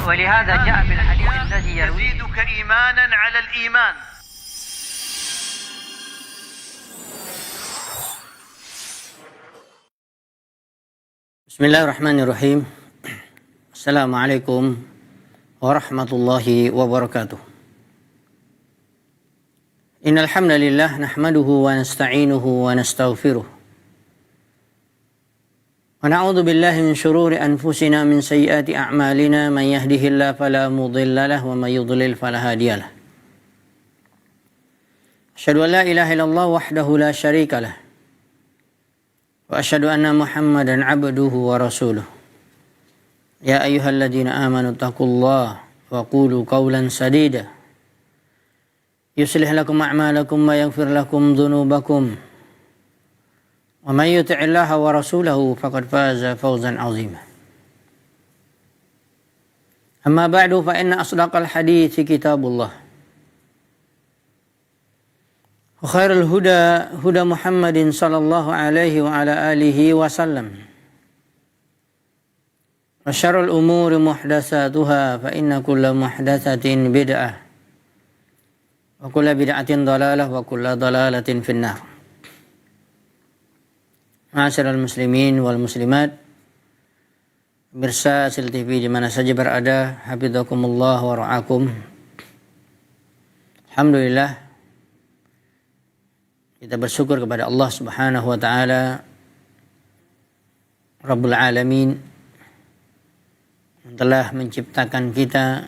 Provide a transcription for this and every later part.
ولهذا جاء في الحديث الذي يرويه يزيدك إيمانا على الإيمان. Bismillahirrahmanirrahim. Assalamualaikum warahmatullahi wabarakatuh. Innal hamdalillah nahmaduhu wa nasta'inuhu wa nastaghfiruh. Wa na'udzu billahi min shururi anfusina min sayyiati a'malina man yahdihillahu fala mudilla lahu wa may yudlil fala hadiyalah. Asyhadu an la ilaha illallah wahdahu la syarika lah. Wa asyhadu anna Muhammadan 'abduhu wa rasuluh. Ya ayyuhalladzina amanu taqullaha wa qulu qawlan sadida. Yuslih lakum a'malakum wa yaghfir lakum dhunubakum. Wa may yuti'illaha wa rasulahu faqad faza fawzan 'azima. Amma ba'du fa inna asdaqal hadithi kitabullah. Wa khairul huda huda Muhammadin sallallahu alaihi wa ala alihi wa sallam. Wa syarrul umuri muhdatsatuha fa inna kulla muhdatsatin bid'ah. Wa kulla bid'atin dhalalah wa kulla dhalalatin finnar. Ma'asyiral muslimin wal muslimat, pemirsa Sil TV di mana saja berada, hafizakumullah wa ra'akum. Alhamdulillah, kita bersyukur kepada Allah Subhanahu wa taala Rabbul Alamin yang telah menciptakan kita,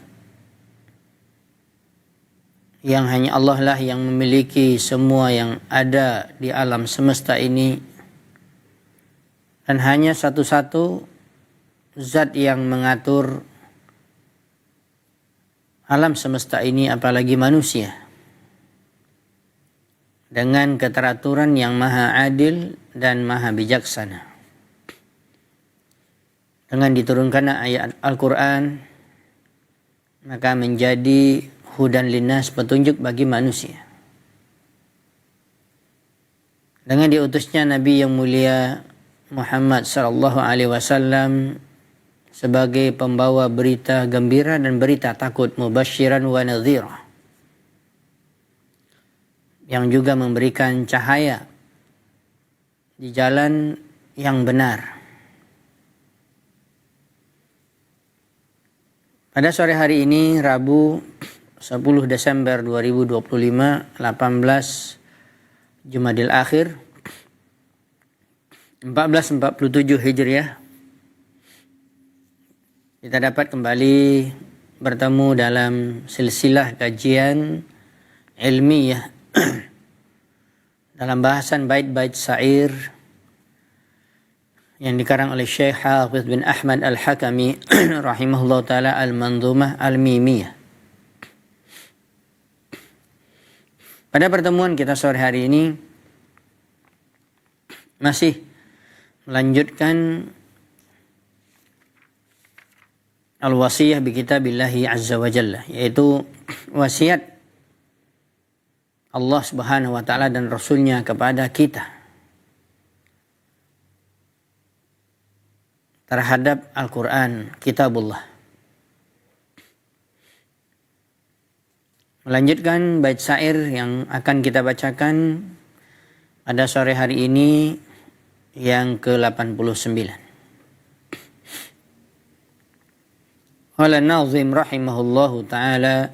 yang hanya Allah lah yang memiliki semua yang ada di alam semesta ini, dan hanya satu-satu zat yang mengatur alam semesta ini, apalagi manusia, dengan keteraturan yang maha adil dan maha bijaksana. Dengan diturunkan ayat Al-Quran, maka menjadi hudan linnas, petunjuk bagi manusia. Dengan diutusnya Nabi yang mulia Muhammad sallallahu alaihi wasallam sebagai pembawa berita gembira dan berita takut, mubasyiran wa nadhira, yang juga memberikan cahaya di jalan yang benar. Pada sore hari ini, Rabu 10 Desember 2025, 18 Jumadil Akhir 1447 Hijriah, kita dapat kembali bertemu dalam silsilah kajian ilmiah dalam bahasan bait-bait syair yang dikarang oleh Syekh Hafiz bin Ahmad Al-Hakami rahimahullah ta'ala, Al-Manzumah Al-Mimiyah. Pada pertemuan kita sore hari ini masih melanjutkan al-wasiyah bi kitabillahi azza wa jalla, yaitu wasiat Allah Subhanahu wa taala dan Rasulnya kepada kita terhadap Al-Quran, kitabullah. Melanjutkan bait syair yang akan kita bacakan pada sore hari ini yang ke-89. Qala an-nazim rahimahullahu ta'ala,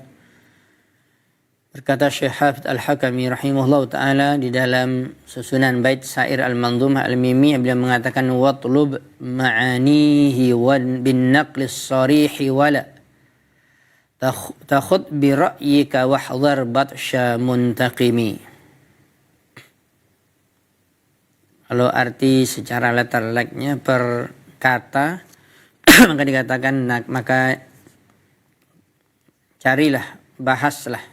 berkata Syekh Hafidz Al-Hakami rahimahullahu ta'ala di dalam susunan bait syair Al-Manzumah Al-Mimiyah, beliau mengatakan watlub ma'anihi bin naqlis sarihi wala takhud bi ra'yika wahdhar batsha muntaqimi. Kalau arti secara letter-like-nya per kata maka dikatakan, maka carilah, bahaslah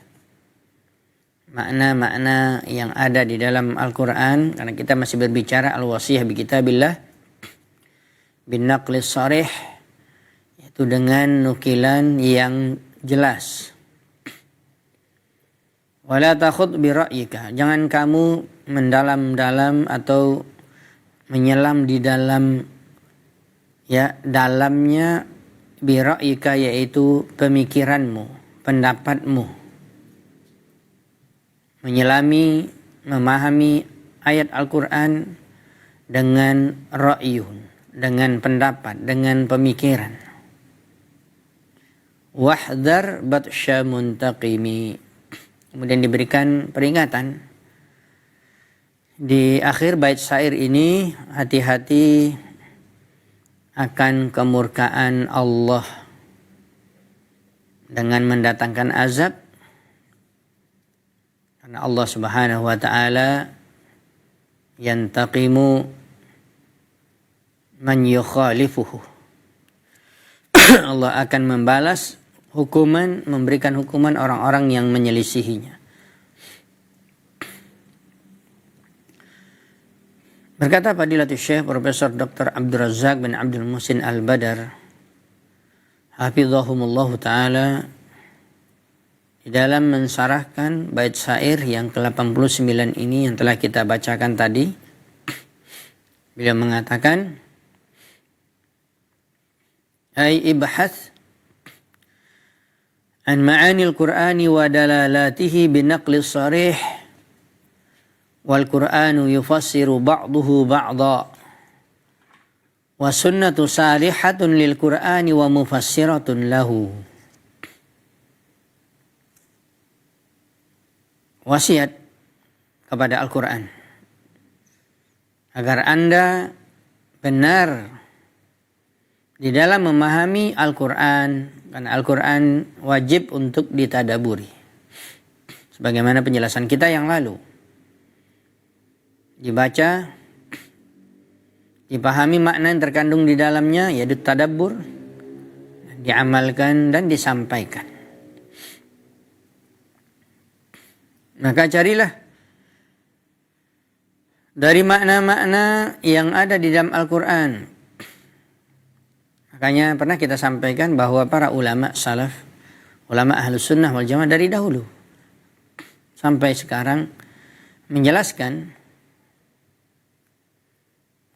makna-makna yang ada di dalam Al-Quran, karena kita masih berbicara al-wasiyah bi kitabillah bin naqlis sarih, yaitu dengan nukilan yang jelas. Wala takhud bi ra'yika, jangan kamu mendalam-dalam atau menyelam di dalam dalamnya bira'ika, yaitu pemikiranmu, pendapatmu, menyelami, memahami ayat Al-Quran dengan ra'yun, dengan pendapat, dengan pemikiran. Wahdar batsya muntaqimi. Kemudian diberikan peringatan di akhir bait syair ini, hati-hati akan kemurkaan Allah dengan mendatangkan azab, karena Allah Subhanahu wa taala yantaqimu man yukhalifuhu. Allah akan membalas hukuman, memberikan hukuman orang-orang yang menyelisihinya. Berkata Fadilatul Syekh Profesor Dr. Abdul Razak bin Abdul Muhsin Al-Badar, hafizahumullah ta'ala, di dalam mensarahkan bait syair yang ke-89 ini yang telah kita bacakan tadi, beliau mengatakan, ay ibhath an ma'anil Qur'ani wa dalalatihi binaqli sarih wal Qur'anu yufassiru ba'duhu ba'da wa sunnatu salihatun lil Qur'ani wa mufassiratun lahu. Wasiat kepada Al-Quran agar Anda benar di dalam memahami Al-Quran, karena Al-Quran wajib untuk ditadaburi sebagaimana penjelasan kita yang lalu. Dibaca, dipahami makna yang terkandung di dalamnya, yaitu tadabbur, diamalkan dan disampaikan. Maka carilah dari makna-makna yang ada di dalam Al-Quran. Makanya pernah kita sampaikan bahwa para ulama salaf, ulama ahlus sunnah wal jamaah dari dahulu sampai sekarang menjelaskan,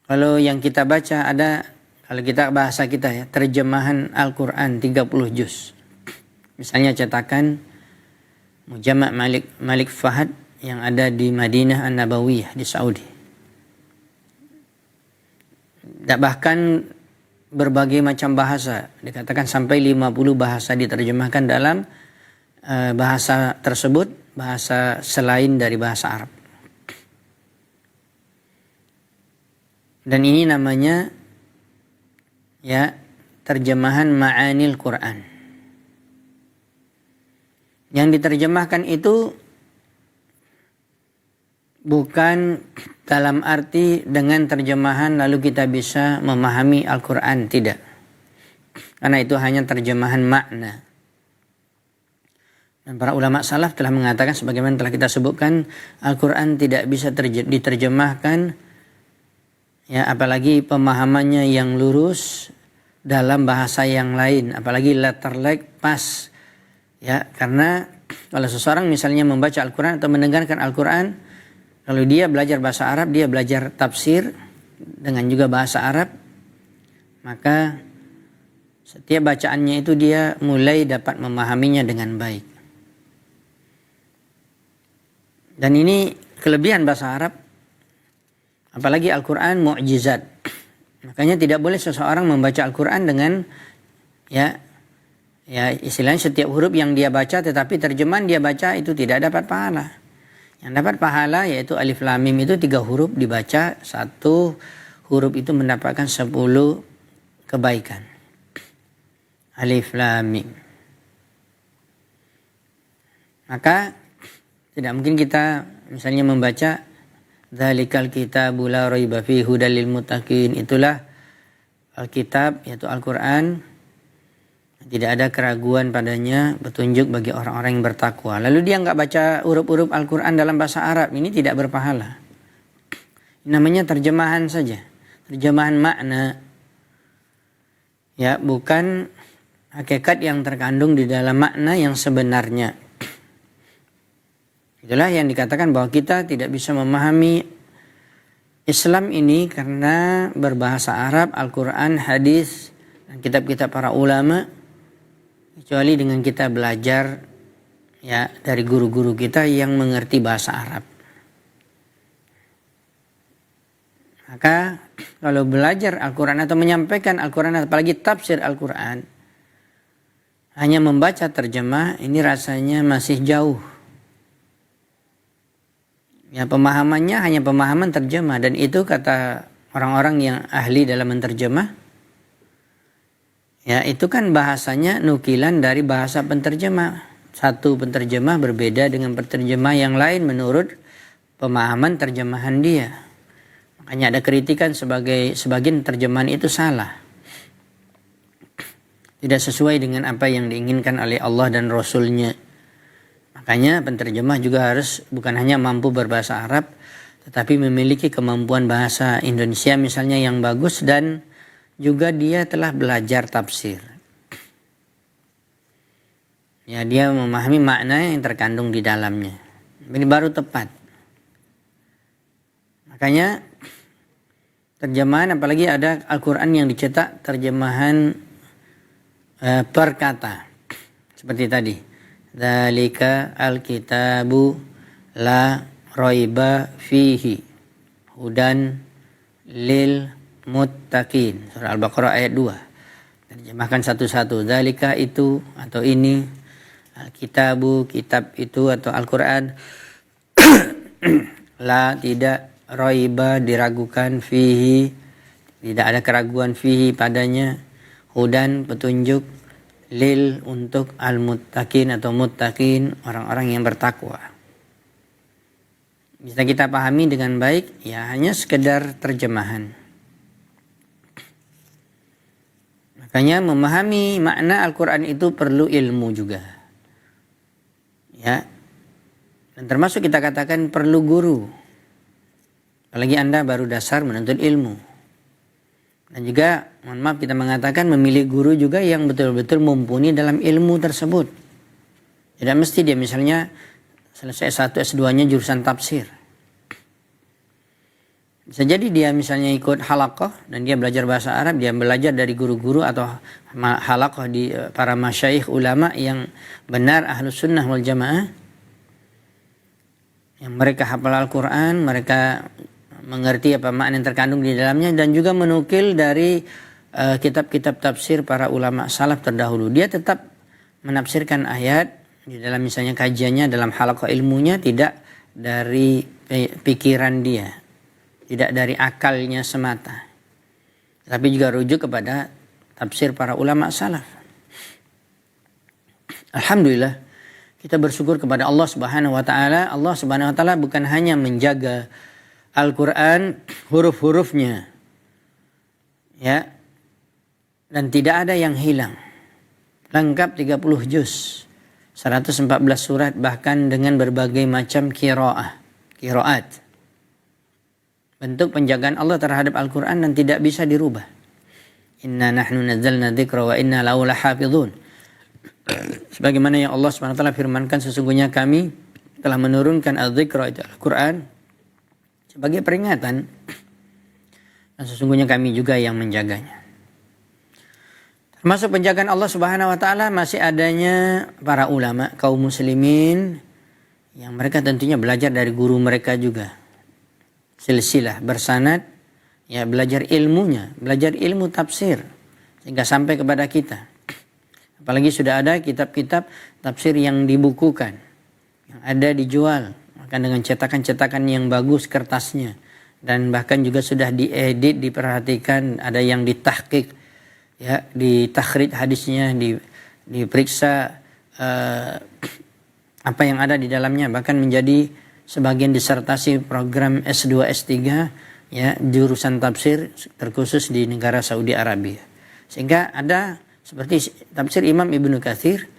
kalau yang kita baca ada, kalau kita bahasa kita ya, terjemahan Al-Quran 30 juz. Misalnya cetakan Mujama' Malik Fahad yang ada di Madinah An-Nabawiyah di Saudi. Bahkan berbagai macam bahasa, dikatakan sampai 50 bahasa diterjemahkan dalam bahasa tersebut, bahasa selain dari bahasa Arab. Dan ini namanya ya terjemahan ma'anil Quran. Yang diterjemahkan itu bukan dalam arti dengan terjemahan lalu kita bisa memahami Al-Quran, tidak. Karena itu hanya terjemahan makna. Dan para ulama salaf telah mengatakan, sebagaimana telah kita sebutkan, Al-Quran tidak bisa diterjemahkan, ya, apalagi pemahamannya yang lurus dalam bahasa yang lain, apalagi letterlek pas, ya, karena kalau seseorang misalnya membaca Al-Quran atau mendengarkan Al-Quran, kalau dia belajar bahasa Arab, dia belajar tafsir dengan juga bahasa Arab, maka setiap bacaannya itu dia mulai dapat memahaminya dengan baik. Dan ini kelebihan bahasa Arab, apalagi Al-Quran mu'jizat. Makanya tidak boleh seseorang membaca Al-Quran dengan ya istilahnya setiap huruf yang dia baca, tetapi terjemahan dia baca itu tidak dapat pahala. Yang dapat pahala yaitu alif lam mim, itu 3 huruf dibaca, 1 huruf itu mendapatkan 10 kebaikan. Alif lam mim. Maka tidak mungkin kita misalnya membaca dzalikal kitabu la raiba fihi hudal lil muttaqin, itulah Alkitab yaitu Al-Quran, tidak ada keraguan padanya, petunjuk bagi orang-orang yang bertakwa. Lalu dia enggak baca huruf-huruf Al-Quran dalam bahasa Arab, ini tidak berpahala. Ini namanya terjemahan saja, terjemahan makna, ya, bukan hakikat yang terkandung di dalam makna yang sebenarnya. Itulah yang dikatakan bahwa kita tidak bisa memahami Islam ini karena berbahasa Arab, Al-Quran, hadis, dan kitab-kitab para ulama kecuali dengan kita belajar ya dari guru-guru kita yang mengerti bahasa Arab. Maka kalau belajar Al-Quran atau menyampaikan Al-Quran, apalagi tafsir Al-Quran, hanya membaca terjemah, ini rasanya masih jauh. Ya, pemahamannya hanya pemahaman terjemah, dan itu kata orang-orang yang ahli dalam menterjemah, ya itu kan bahasanya nukilan dari bahasa penterjemah. Satu penterjemah berbeda dengan penterjemah yang lain menurut pemahaman terjemahan dia. Makanya ada kritikan sebagian terjemahan itu salah. Tidak sesuai dengan apa yang diinginkan oleh Allah dan Rasul-Nya. Makanya penterjemah juga harus bukan hanya mampu berbahasa Arab, tetapi memiliki kemampuan bahasa Indonesia misalnya yang bagus, dan juga dia telah belajar tafsir. Ya, dia memahami makna yang terkandung di dalamnya. Ini baru tepat. Makanya terjemahan, apalagi ada Al-Quran yang dicetak terjemahan per kata. Seperti tadi. Dzalika al-kitabu la raiba fihi hudan lil muttaqin. Surah Al-Baqarah ayat 2. Terjemahkan satu-satu. Dzalika itu atau ini, al-kitabu kitab itu atau Al-Quran, la tidak, raiba diragukan, fihi tidak ada keraguan, fihi padanya, hudan petunjuk, lil untuk al-muttaqin atau muttaqin orang-orang yang bertakwa. Bisa kita pahami dengan baik, ya hanya sekedar terjemahan. Makanya memahami makna Al-Quran itu perlu ilmu juga. Ya. Dan termasuk kita katakan perlu guru. Apalagi Anda baru dasar menuntut ilmu. Dan juga, mohon maaf kita mengatakan memilih guru juga yang betul-betul mumpuni dalam ilmu tersebut. Tidak mesti dia misalnya selesai S1, S2-nya jurusan tafsir. Bisa jadi dia misalnya ikut halaqah dan dia belajar bahasa Arab, dia belajar dari guru-guru atau halaqah di para masyayikh ulama yang benar ahlus sunnah wal jamaah. Yang mereka hafal Al-Quran, mereka mengerti apa makna yang terkandung di dalamnya, dan juga menukil dari kitab-kitab tafsir para ulama salaf terdahulu. Dia tetap menafsirkan ayat di dalam misalnya kajiannya dalam halaqah ilmunya, tidak dari pikiran dia, tidak dari akalnya semata, tapi juga rujuk kepada tafsir para ulama salaf. Alhamdulillah, kita bersyukur kepada Allah Subhanahu wa taala. Allah Subhanahu wa taala bukan hanya menjaga Al-Quran huruf-hurufnya, ya, dan tidak ada yang hilang. Lengkap 30 juz, 114 surat, bahkan dengan berbagai macam qiraat. Bentuk penjagaan Allah terhadap Al-Quran dan tidak bisa dirubah. Inna nahnu nazzalna dzikra wa inna lahu lahafizun. Sebagaimana yang Allah SWT firmankan, sesungguhnya kami telah menurunkan al-dzikra, itu Al-Quran, sebagai peringatan, dan sesungguhnya kami juga yang menjaganya. Termasuk penjagaan Allah Subhanahu wa taala masih adanya para ulama kaum muslimin yang mereka tentunya belajar dari guru mereka juga. Silsilah bersanad, ya, belajar ilmunya, belajar ilmu tafsir sehingga sampai kepada kita. Apalagi sudah ada kitab-kitab tafsir yang dibukukan, yang ada dijual, bahkan dengan cetakan-cetakan yang bagus kertasnya, dan bahkan juga sudah diedit, diperhatikan, ada yang ditahqiq, ya, ditakhrij hadisnya, diperiksa apa yang ada di dalamnya, bahkan menjadi sebagian disertasi program S2, S3, ya, jurusan tafsir terkhusus di negara Saudi Arabia. Sehingga ada seperti tafsir Imam Ibnu Katsir,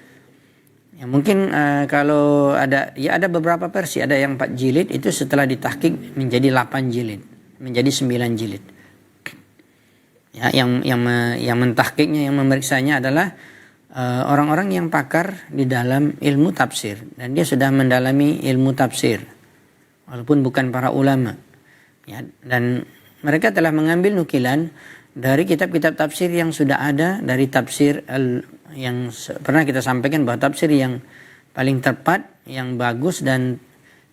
ya, mungkin kalau ada, ya ada beberapa versi, ada yang 4 jilid, itu setelah ditahqiq menjadi 8 jilid, menjadi 9 jilid. Ya, yang mentahqiqnya, yang memeriksanya adalah orang-orang yang pakar di dalam ilmu tafsir, dan dia sudah mendalami ilmu tafsir walaupun bukan para ulama, ya, dan mereka telah mengambil nukilan dari kitab-kitab tafsir yang sudah ada, dari tafsir yang pernah kita sampaikan bahwa tafsir yang paling tepat, yang bagus dan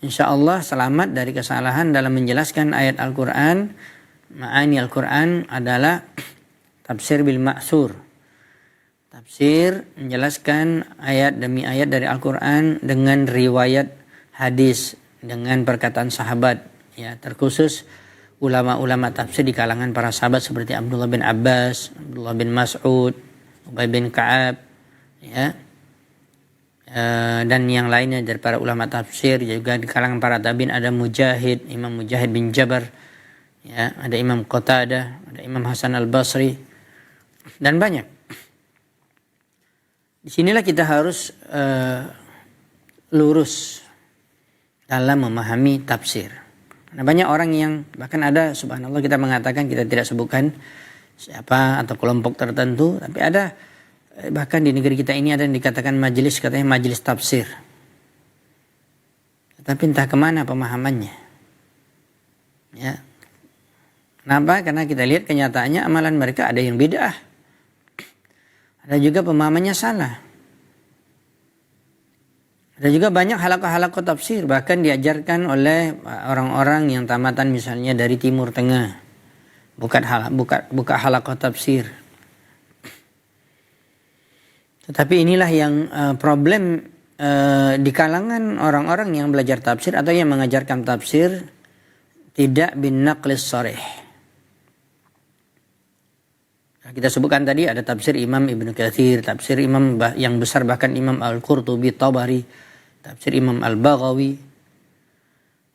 insya Allah selamat dari kesalahan dalam menjelaskan ayat Al-Quran, ma'ani Al-Quran adalah tafsir bil ma'sur. Tafsir menjelaskan ayat demi ayat dari Al-Quran dengan riwayat hadis, dengan perkataan sahabat, ya, terkhusus ulama-ulama tafsir di kalangan para sahabat seperti Abdullah bin Abbas, Abdullah bin Mas'ud, Ubay bin Ka'ab, ya, dan yang lainnya dari para ulama tafsir. Juga di kalangan para tabi'in ada Mujahid, Imam Mujahid bin Jabar, ya, ada Imam Qatadah, ada Imam Hasan al-Basri, dan banyak. Disinilah kita harus lurus dalam memahami tafsir. Nah, banyak orang yang bahkan ada, subhanallah, kita mengatakan, kita tidak sebutkan siapa atau kelompok tertentu, tapi ada bahkan di negeri kita ini ada yang dikatakan majelis, katanya majelis tafsir. Tapi entah kemana pemahamannya. Ya. Kenapa? Karena kita lihat kenyataannya amalan mereka ada yang bid'ah. Ada juga pemahamannya salah. Ada juga banyak halaqah-halaqah tafsir, bahkan diajarkan oleh orang-orang yang tamatan misalnya dari Timur Tengah. Buka halaqah tafsir. Tetapi inilah yang problem di kalangan orang-orang yang belajar tafsir atau yang mengajarkan tafsir, tidak bin naqlis sharih. Kita sebutkan tadi ada tafsir Imam Ibnu Katsir, tafsir imam yang besar bahkan Imam Al-Qurtubi, Tabari, tafsir Imam Al-Baghawi,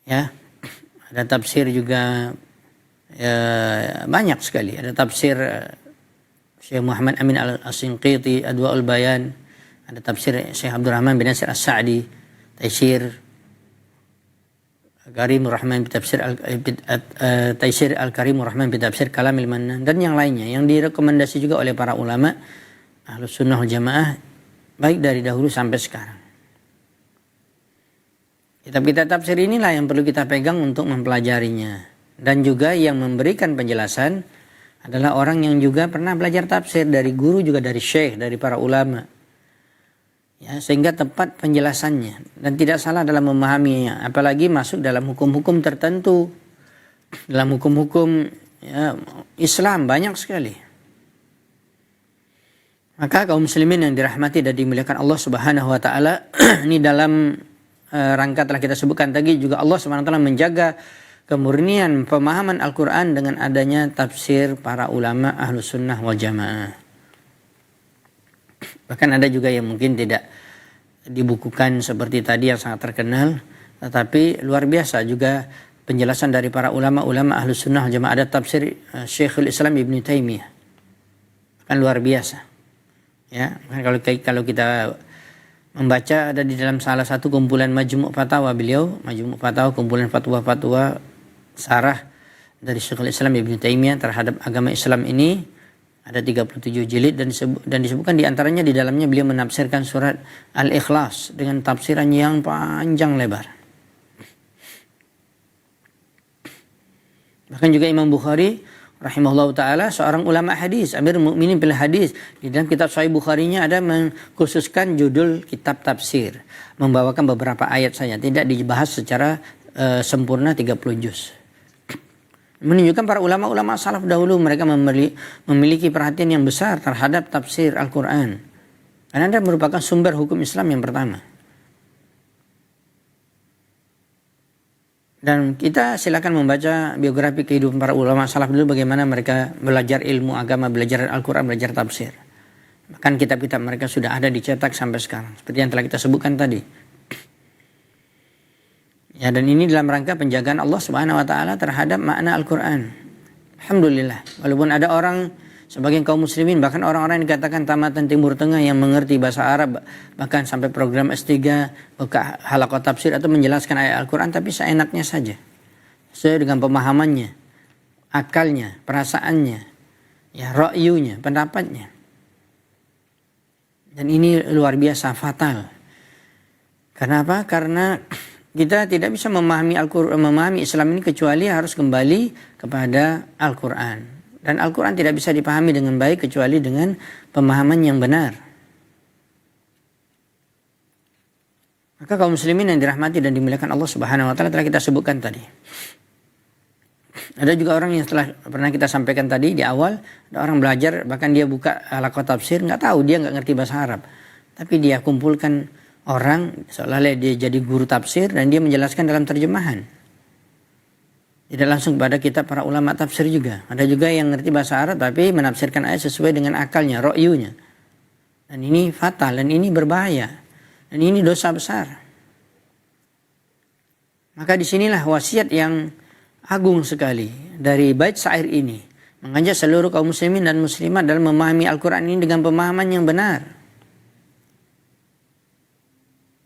ya, ada tafsir juga banyak sekali. Ada tafsir Syekh Muhammad Amin Al-Sinqiti, Adwa'ul Bayan, ada tafsir Syekh Abdurrahman bin Nasir As-Sa'di, Taisir Karimur Rahman Taisir Al-Karimur Rahman bi Tafsir Kalamil Mannan, dan yang lainnya yang direkomendasi juga oleh para ulama Ahlus Sunnah wal Jamaah baik dari dahulu sampai sekarang. Kitab-kitab tafsir inilah yang perlu kita pegang untuk mempelajarinya, dan juga yang memberikan penjelasan adalah orang yang juga pernah belajar tafsir dari guru, juga dari syekh, dari para ulama. Ya, sehingga tepat penjelasannya dan tidak salah dalam memahaminya, apalagi masuk dalam hukum-hukum tertentu. Dalam hukum-hukum, ya, Islam banyak sekali. Maka kaum muslimin yang dirahmati dan dimuliakan Allah Subhanahu wa taala, ini dalam rangka telah kita sebutkan tadi juga Allah Subhanahu wa taala menjaga kemurnian pemahaman Al-Qur'an dengan adanya tafsir para ulama Ahlus Sunnah wal Jamaah. Bahkan ada juga yang mungkin tidak dibukukan seperti tadi yang sangat terkenal, tetapi luar biasa juga penjelasan dari para ulama-ulama Ahlus Sunnah wal Jamaah. Ada tafsir Syekhul Islam Ibnu Taimiyah, kan luar biasa. Ya, kalau kita membaca, ada di dalam salah satu kumpulan Majmu' Fatawa beliau, Majmu' Fatawa, kumpulan fatwa-fatwa sarah dari Syekhul Islam Ibnu Taimiyah terhadap agama Islam ini. Ada 37 jilid dan disebutkan di antaranya di dalamnya beliau menafsirkan surat Al-Ikhlas dengan tafsiran yang panjang lebar. Bahkan juga Imam Bukhari rahimahullah ta'ala seorang ulama hadis, Amirul Mukminin fil hadis, di dalam kitab Sahih Bukharinya ada mengkhususkan judul kitab tafsir, membawakan beberapa ayat saja, tidak dibahas secara sempurna 30 juz. Menunjukkan para ulama-ulama salaf dahulu mereka memiliki perhatian yang besar terhadap tafsir Al-Quran. Karena dia merupakan sumber hukum Islam yang pertama. Dan kita silakan membaca biografi kehidupan para ulama salaf dulu, bagaimana mereka belajar ilmu agama, belajar Al-Quran, belajar tafsir. Bahkan kitab-kitab mereka sudah ada dicetak sampai sekarang, seperti yang telah kita sebutkan tadi. Ya, dan ini dalam rangka penjagaan Allah Subhanahu wa taala terhadap makna Al-Qur'an. Alhamdulillah, walaupun ada orang sebagian kaum muslimin, bahkan orang-orang yang dikatakan tamatan Timur Tengah yang mengerti bahasa Arab, bahkan sampai program S3 buka halaqah tafsir atau menjelaskan ayat Al-Qur'an, tapi seenaknya saja. Sesuai dengan pemahamannya, akalnya, perasaannya, ya, ra'yunya, pendapatnya. Dan ini luar biasa fatal. Kenapa? Karena kita tidak bisa memahami Al-Quran, memahami Islam ini kecuali harus kembali kepada Al-Quran. Dan Al-Quran tidak bisa dipahami dengan baik kecuali dengan pemahaman yang benar. Maka kaum muslimin yang dirahmati dan dimuliakan Allah Subhanahu wa taala telah kita sebutkan tadi. Ada juga orang yang setelah pernah kita sampaikan tadi di awal, ada orang belajar bahkan dia buka halaqah tafsir, nggak tahu, dia nggak ngerti bahasa Arab. Tapi dia kumpulkan orang seolah-olah dia jadi guru tafsir dan dia menjelaskan dalam terjemahan. Tidak langsung kepada kitab para ulama tafsir juga. Ada juga yang ngerti bahasa Arab tapi menafsirkan ayat sesuai dengan akalnya, ro'yunya. Dan ini fatal dan ini berbahaya. Dan ini dosa besar. Maka disinilah wasiat yang agung sekali dari bait syair ini. Mengajak seluruh kaum muslimin dan muslimat dalam memahami Al-Quran ini dengan pemahaman yang benar.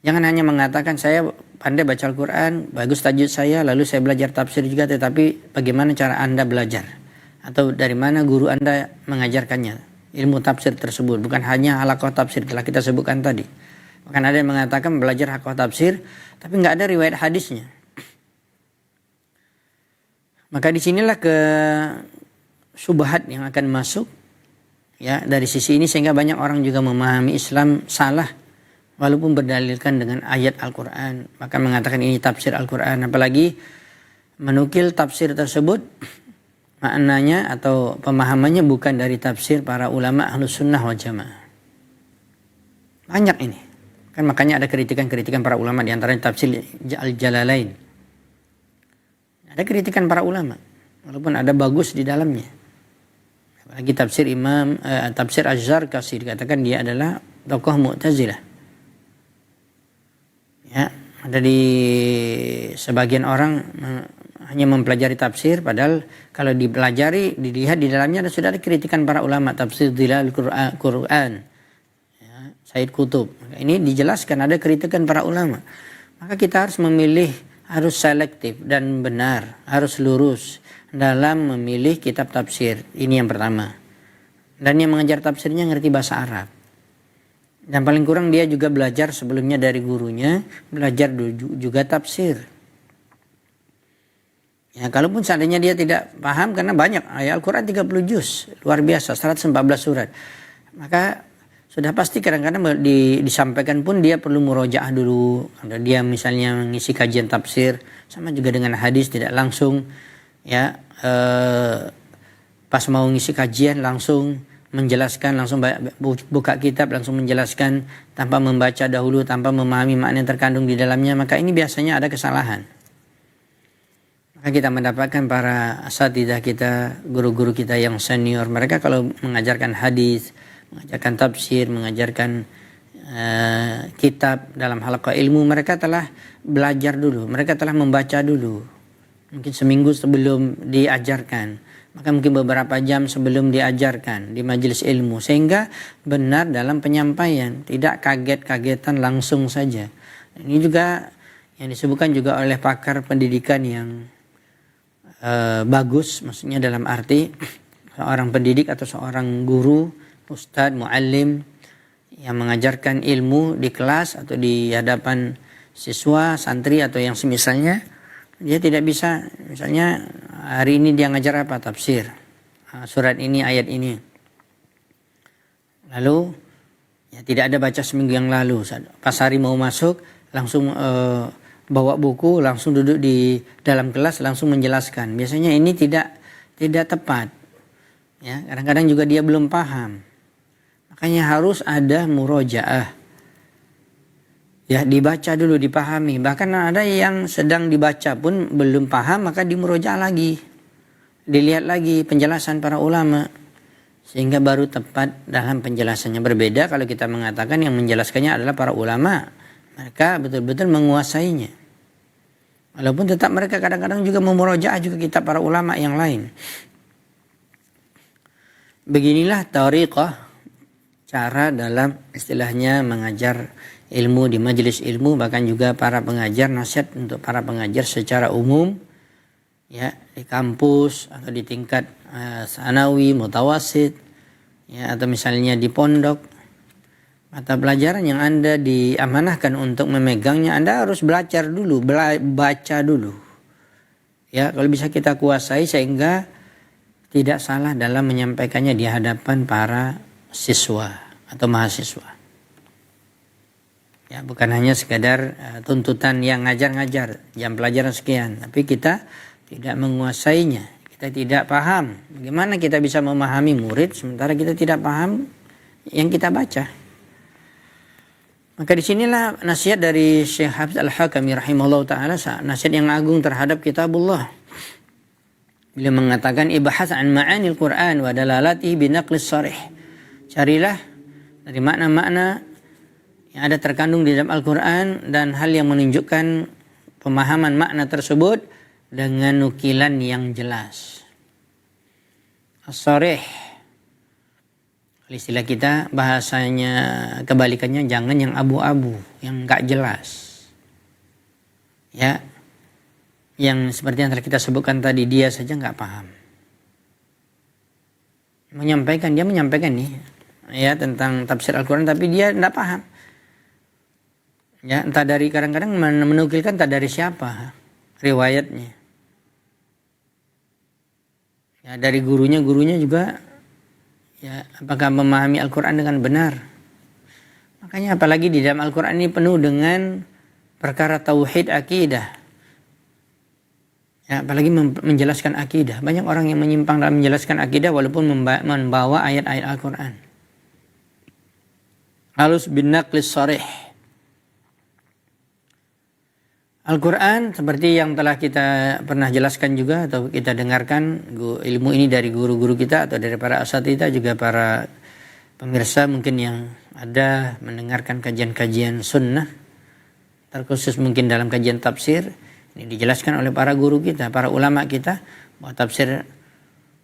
Jangan hanya mengatakan saya pandai baca Al-Quran, bagus tajwid saya, lalu saya belajar tafsir juga, tetapi bagaimana cara Anda belajar? Atau dari mana guru Anda mengajarkannya? Ilmu tafsir tersebut, bukan hanya halaqah tafsir, telah kita sebutkan tadi. Bahkan ada yang mengatakan belajar halaqah tafsir, tapi nggak ada riwayat hadisnya. Maka disinilah ke syubhat yang akan masuk ya dari sisi ini, sehingga banyak orang juga memahami Islam salah walaupun berdalilkan dengan ayat Al-Quran. Maka mengatakan ini tafsir Al-Quran, apalagi menukil tafsir tersebut maknanya atau pemahamannya bukan dari tafsir para ulama Ahlus Sunnah wal Jamaah. Banyak ini. Kan makanya ada kritikan-kritikan para ulama, di antaranya tafsir Al-Jalalain. Ada kritikan para ulama walaupun ada bagus di dalamnya. Apalagi tafsir tafsir Az-Zarkasi, dikatakan dia adalah tokoh Mu'tazilah. Ya, ada di sebagian orang hanya mempelajari tafsir, padahal kalau dipelajari, dilihat di dalamnya sudah ada kritikan para ulama, tafsir Dhilal Quran, ya, Said Qutb. Ini dijelaskan ada kritikan para ulama. Maka kita harus memilih, harus selektif dan benar, harus lurus dalam memilih kitab tafsir. Ini yang pertama. Dan yang mengajar tafsirnya ngerti bahasa Arab. Dan paling kurang dia juga belajar sebelumnya dari gurunya, belajar juga tafsir. Ya, kalaupun seandainya dia tidak paham, karena banyak ayat Al-Quran 30 juz, luar biasa, 114 surat. Maka sudah pasti kadang-kadang disampaikan pun dia perlu murojaah dulu. Ada dia misalnya mengisi kajian tafsir, sama juga dengan hadis, tidak langsung ya pas mau ngisi kajian langsung menjelaskan, langsung buka kitab langsung menjelaskan tanpa membaca dahulu, tanpa memahami makna yang terkandung di dalamnya. Maka ini biasanya ada kesalahan. Maka kita mendapatkan para asatidzah kita, guru-guru kita yang senior, mereka kalau mengajarkan hadis, mengajarkan tafsir, mengajarkan kitab dalam halaqah ilmu, mereka telah belajar dulu, mereka telah membaca dulu. Mungkin seminggu sebelum diajarkan, maka mungkin beberapa jam sebelum diajarkan di majelis ilmu, sehingga benar dalam penyampaian, tidak kaget-kagetan langsung saja. Ini juga yang disebutkan juga oleh pakar pendidikan yang bagus, maksudnya dalam arti seorang pendidik atau seorang guru, ustadz, muallim yang mengajarkan ilmu di kelas atau di hadapan siswa, santri atau yang semisalnya, dia tidak bisa, misalnya hari ini dia ngajar apa? Tafsir. Surat ini, ayat ini. Lalu ya tidak ada baca seminggu yang lalu. Pas hari mau masuk langsung bawa buku, langsung duduk di dalam kelas langsung menjelaskan. Biasanya ini tidak tepat. Ya, kadang-kadang juga dia belum paham. Makanya harus ada murojaah. Ya, dibaca dulu, dipahami. Bahkan ada yang sedang dibaca pun belum paham, maka dimurojaah lagi. Dilihat lagi penjelasan para ulama. Sehingga baru tepat dalam penjelasannya. Berbeda kalau kita mengatakan yang menjelaskannya adalah para ulama. Mereka betul-betul menguasainya. Walaupun tetap mereka kadang-kadang juga memurojaah juga kitab para ulama yang lain. Beginilah tariqah, cara dalam istilahnya mengajar ilmu di majelis ilmu, bahkan juga para pengajar, nasihat untuk para pengajar secara umum ya, di kampus atau di tingkat sanawi, mutawasid ya, atau misalnya di pondok. Mata pelajaran yang Anda diamanahkan untuk memegangnya, Anda harus belajar dulu, baca dulu ya, kalau bisa kita kuasai sehingga tidak salah dalam menyampaikannya di hadapan para siswa atau mahasiswa. Ya, bukan hanya sekadar tuntutan yang ngajar-ngajar, jam pelajaran sekian, tapi kita tidak menguasainya, kita tidak paham. Bagaimana kita bisa memahami murid sementara kita tidak paham yang kita baca? Maka disinilah nasihat dari Syekh Hafiz Al-Hakami rahimahullah ta'ala, nasihat yang agung terhadap kitabullah. Beliau mengatakan, ibahas an ma'anil Qur'an wa dalalatihi binaqlis sarih. Carilah dari makna-makna yang ada terkandung di dalam Al-Quran dan hal yang menunjukkan pemahaman makna tersebut dengan nukilan yang jelas. As-sarih, istilah kita bahasanya kebalikannya, jangan yang abu-abu, yang enggak jelas. Ya, yang seperti yang telah kita sebutkan tadi, dia saja enggak paham. Dia menyampaikan nih ya tentang tafsir Al-Quran, tapi dia enggak paham. Ya, entah dari kadang-kadang menukilkan entah dari siapa riwayatnya. Ya, dari gurunya juga ya, apakah memahami Al-Quran dengan benar. Makanya apalagi di dalam Al-Quran ini penuh dengan perkara tauhid akidah. Ya, apalagi menjelaskan akidah. Banyak orang yang menyimpang dalam menjelaskan akidah walaupun membawa ayat-ayat Al-Quran. Halus bin naqlis sarih. Al-Quran seperti yang telah kita pernah jelaskan juga atau kita dengarkan ilmu ini dari guru-guru kita atau dari para asatidz, juga para pemirsa mungkin yang ada mendengarkan kajian-kajian sunnah, terkhusus mungkin dalam kajian tafsir. Ini dijelaskan oleh para guru kita, para ulama kita, bahwa tafsir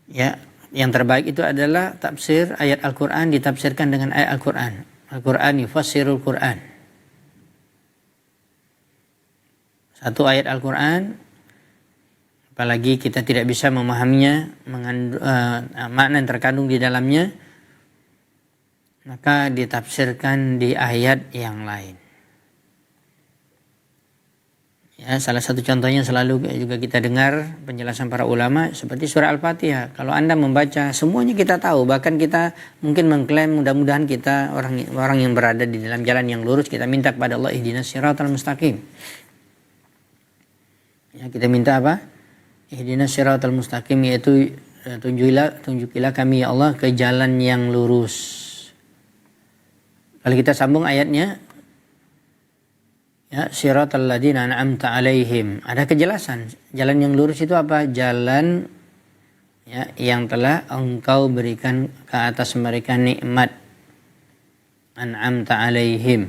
ya yang terbaik itu adalah tafsir ayat Al-Quran ditafsirkan dengan ayat Al-Quran. Al-Quran yufassirul Quran. Satu ayat Al-Quran, apalagi kita tidak bisa memahaminya, makna yang terkandung di dalamnya, maka ditafsirkan di ayat yang lain. Ya, salah satu contohnya selalu juga kita dengar penjelasan para ulama seperti surah Al-Fatihah. Kalau Anda membaca semuanya kita tahu, bahkan kita mungkin mengklaim mudah-mudahan kita orang yang berada di dalam jalan yang lurus, kita minta kepada Allah ihdinas siratal mustaqim. Ya, kita minta apa? Ihdinas siratal mustaqim, yaitu tunjukilah kami ya Allah ke jalan yang lurus. Kalau kita sambung ayatnya, ya, siratal ladzina an'amta alaihim, ada kejelasan. Jalan yang lurus itu apa? Jalan ya yang telah Engkau berikan ke atas mereka nikmat. An'amta alaihim.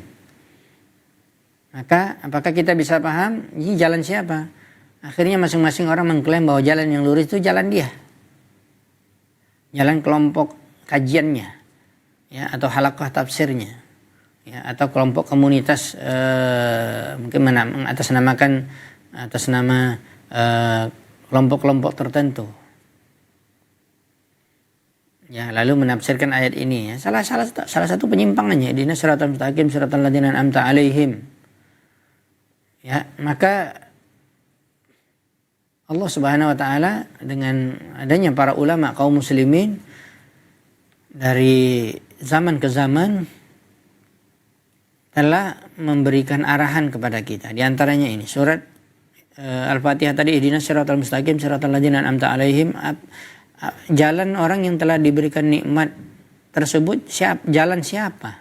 Maka apakah kita bisa paham ini jalan siapa? Akhirnya masing-masing orang mengklaim bahwa jalan yang lurus itu jalan dia. Jalan kelompok kajiannya. Ya, atau halaqah tafsirnya. Ya, atau kelompok komunitas mungkin atas nama kelompok-kelompok tertentu. Ya, lalu menafsirkan ayat ini ya. Salah satu penyimpangannya, ihdinas siratal mustaqim siratal ladzina an'amta alaihim. Ya, maka Allah Subhanahu wa taala dengan adanya para ulama kaum muslimin dari zaman ke zaman telah memberikan arahan kepada kita. Di antaranya ini surat Al-Fatihah tadi, ihdinas siratal mustaqim siratal ladzina an'amta alaihim. Jalan orang yang telah diberikan nikmat tersebut jalan siapa?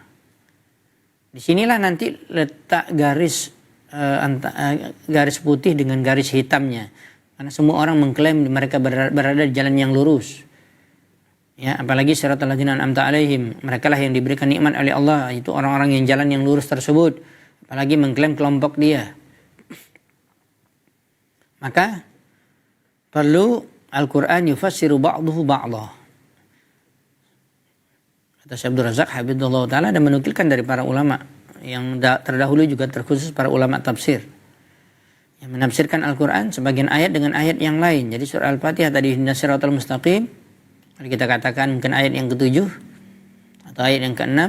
Disinilah nanti letak garis putih dengan garis hitamnya. Karena semua orang mengklaim mereka berada di jalan yang lurus. Ya, apalagi siratal ladzina an'amta alaihim, merekalah yang diberikan nikmat oleh Allah, itu orang-orang yang jalan yang lurus tersebut. Apalagi mengklaim kelompok dia. Maka perlu Al-Quran yufassiru ba'duhu ba'dah. Kata Syekh Abdul Razak hafizahullah ta'ala, dan menukilkan dari para ulama yang terdahulu juga terkhusus para ulama tafsir yang menafsirkan Al-Quran sebagian ayat dengan ayat yang lain. Jadi surah Al-Fatihah tadi ihdinas siratal mustaqim, kalau kita katakan mungkin ayat yang ke-7 atau ayat yang ke-6